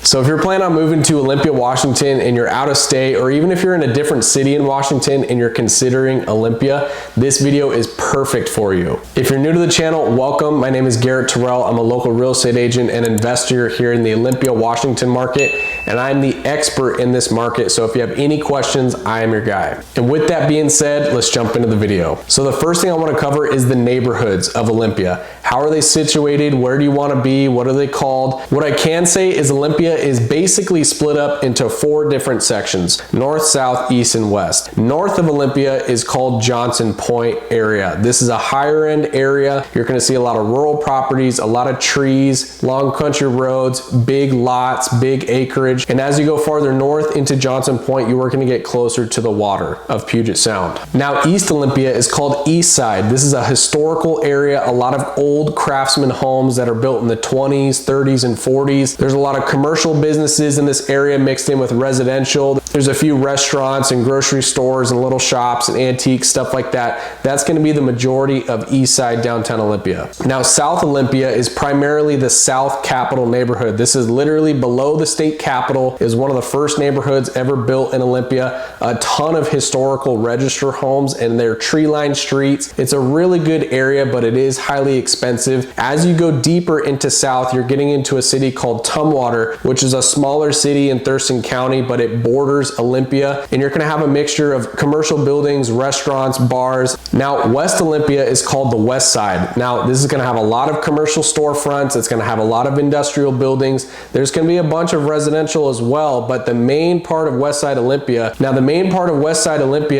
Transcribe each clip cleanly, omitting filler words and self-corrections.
So if you're planning on moving to Olympia, Washington, and you're out of state, or even if you're in a different city in Washington and you're considering Olympia, this video is perfect for you. If you're new to the channel, welcome. My name is Garrett Terrell. I'm a local real estate agent and investor here in the Olympia, Washington market, and I'm the expert in this market. So if you have any questions, I am your guy. And with that being said, let's jump into the video. So the first thing I want to cover is the neighborhoods of Olympia. How are they situated? Where do you want to be? What are they called? What I can say is Olympia is basically split up into 4 different sections: north, south, east, and west. North of Olympia is called Johnson Point area. This is a higher end area. You're going to see a lot of rural properties, a lot of trees, long country roads, big lots, big acreage. And as you go farther north into Johnson Point, you are going to get closer to the water of Puget Sound. Now, East Olympia is called East Side. This is a historical area, a lot of old craftsman homes that are built in the 20s, 30s, and 40s. There's a lot of commercial businesses in this area mixed in with residential. There's a few restaurants and grocery stores and little shops and antiques, stuff like that. That's going to be the majority of East Side downtown Olympia. Now, South Olympia is primarily the South Capitol neighborhood. This is literally below the state capitol. It is one of the first neighborhoods ever built in Olympia. A ton of historical register homes and they're tree-lined streets. It's a really good area, but it is highly expensive. As you go deeper into South, you're getting into a city called Tumwater, which is a smaller city in Thurston County, but it borders Olympia, and you're going to have a mixture of commercial buildings, restaurants, bars. Now, West Olympia is called the West Side. Now, this is going to have a lot of commercial storefronts. It's going to have a lot of industrial buildings. There's going to be a bunch of residential as well, but the main part of West Side Olympia,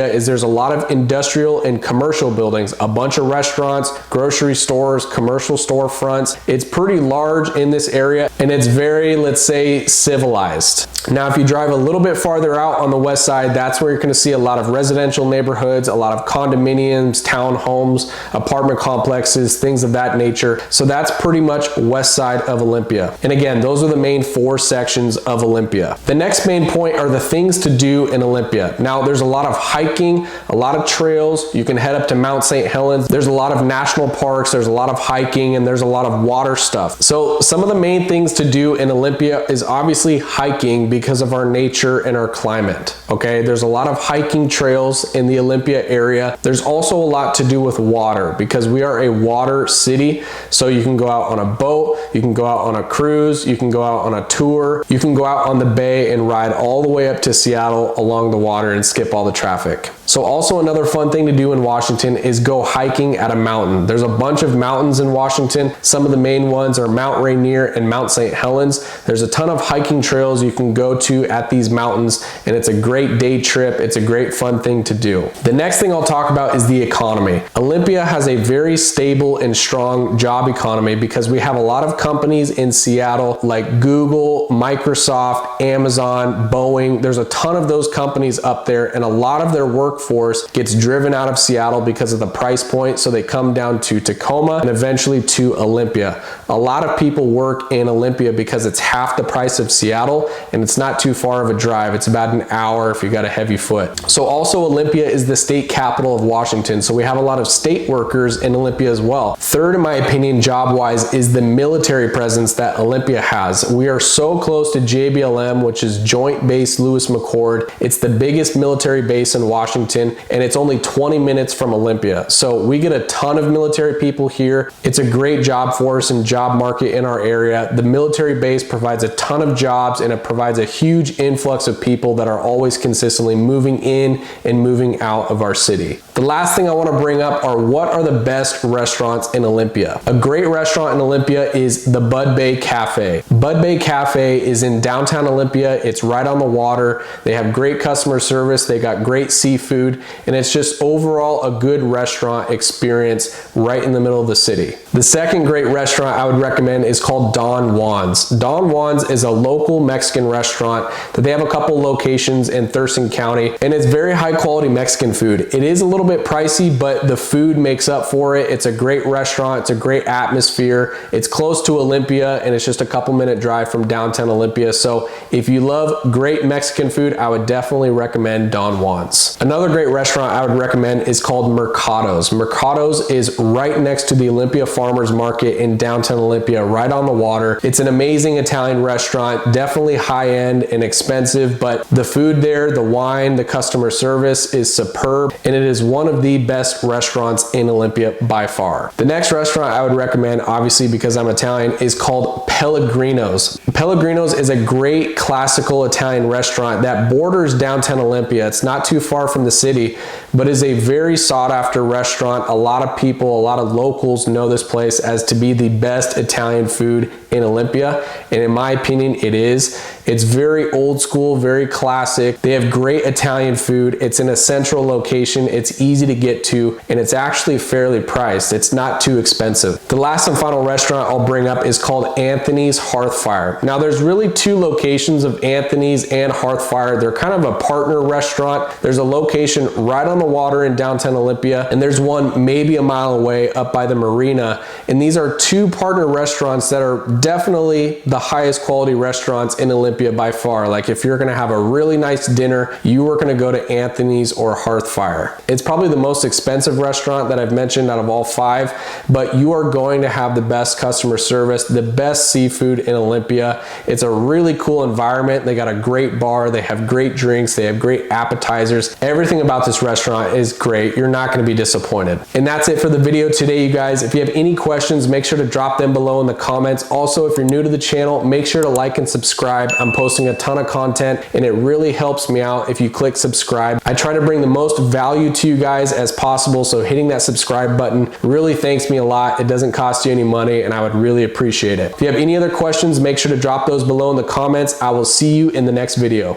is there's a lot of industrial and commercial buildings, a bunch of restaurants, grocery stores, commercial storefronts. It's pretty large in this area, and it's very, let's say, civilized. Now, if you drive a little bit farther out on the west side, that's where you're going to see a lot of residential neighborhoods, a lot of condominiums, townhomes, apartment complexes, things of that nature. So that's pretty much west side of Olympia. And again, those are the main 4 sections of Olympia. The next main point are the things to do in Olympia. Now, there's a lot of hiking, a lot of trails. You can head up to Mount St. Helens. There's a lot of national parks. There's a lot of hiking, and there's a lot of water stuff. So some of the main things to do in Olympia is obviously hiking because of our nature and our climate. Okay, there's a lot of hiking trails in the Olympia area. There's also a lot to do with water because we are a water city. So you can go out on a boat, you can go out on a cruise, you can go out on a tour, you can go out on the bay and ride all the way up to Seattle along the water and skip all the traffic. So also another fun thing to do in Washington is go hiking at a mountain. There's a bunch of mountains in Washington. Some of the main ones are Mount Rainier and Mount St. Helens. There's a ton of hiking trails you can go to at these mountains, and it's a great day trip. It's a great fun thing to do. The next thing I'll talk about is the economy. Olympia has a very stable and strong job economy because we have a lot of companies in Seattle like Google, Microsoft, Amazon, Boeing. There's a ton of those companies up there, and a lot of their workforce gets driven out of Seattle because of the price point, so they come down to Tacoma and eventually to Olympia. A lot of people work in Olympia because it's half the price of Seattle, and it's not too far of a drive. It's about an hour if you got a heavy foot. So also Olympia is the state capital of Washington, so we have a lot of state workers in Olympia as well. Third, in my opinion, job-wise, is the military presence that Olympia has. We are so close to JBLM, which is Joint Base Lewis McChord. It's the biggest military base in Washington, and it's only 20 minutes from Olympia. So we get a ton of military people here. It's a great job force and job market in our area. The military base provides a ton of jobs, and it provides a huge influx of people that are always consistently moving in and moving out of our city. The last thing I want to bring up are what are the best restaurants in Olympia. A great restaurant in Olympia is the Bud Bay Cafe. Bud Bay Cafe is in downtown Olympia. It's right on the water. They have great customer service. They got great seafood, and it's just overall a good restaurant experience right in the middle of the city. The second great restaurant I would recommend is called Don Juan's. Don Juan's is a local Mexican restaurant that they have a couple locations in Thurston County, and it's very high quality Mexican food. It is a little bit pricey, but the food makes up for it. It's a great restaurant. It's a great atmosphere. It's close to Olympia, and it's just a couple minute drive from downtown Olympia. So if you love great Mexican food, I would definitely recommend Don Juan's. Another great restaurant I would recommend is called Mercados. Mercados is right next to the Olympia Farmers Market in downtown Olympia, right on the water. It's an amazing Italian restaurant restaurant, definitely high end and expensive, but the food there, the wine, the customer service is superb, and it is one of the best restaurants in Olympia by far. The next restaurant I would recommend, obviously because I'm Italian, is called Pellegrino's. Pellegrino's is a great classical Italian restaurant that borders downtown Olympia. It's not too far from the city, but is a very sought after restaurant. A lot of people, a lot of locals know this place as to be the best Italian food in Olympia, and in my opinion it is. It's very old school, very classic. They have great Italian food. It's in a central location, it's easy to get to, and it's actually fairly priced. It's not too expensive. The last and final restaurant I'll bring up is called Anthony's Hearthfire. Now there's really two locations of Anthony's and Hearthfire. They're kind of a partner restaurant. There's a location right on the water in downtown Olympia, and there's one maybe a mile away up by the marina. And these are two partner restaurants that are definitely the highest quality restaurants in Olympia by far. Like if you're gonna have a really nice dinner, you are gonna go to Anthony's or Hearthfire. It's probably the most expensive restaurant that I've mentioned out of all five, but you are going to have the best customer service, the best seafood in Olympia. It's a really cool environment. They got a great bar, they have great drinks, they have great appetizers. Everything about this restaurant is great. You're not gonna be disappointed. And that's it for the video today, you guys. If you have any questions, make sure to drop them below in the comments. Also, if you're new to the channel, make sure to like and subscribe. I'm posting a ton of content, and it really helps me out if you click subscribe. I try to bring the most value to you guys as possible, so hitting that subscribe button really thanks me a lot. It doesn't cost you any money, and I would really appreciate it. If you have any other questions, make sure to drop those below in the comments. I will see you in the next video.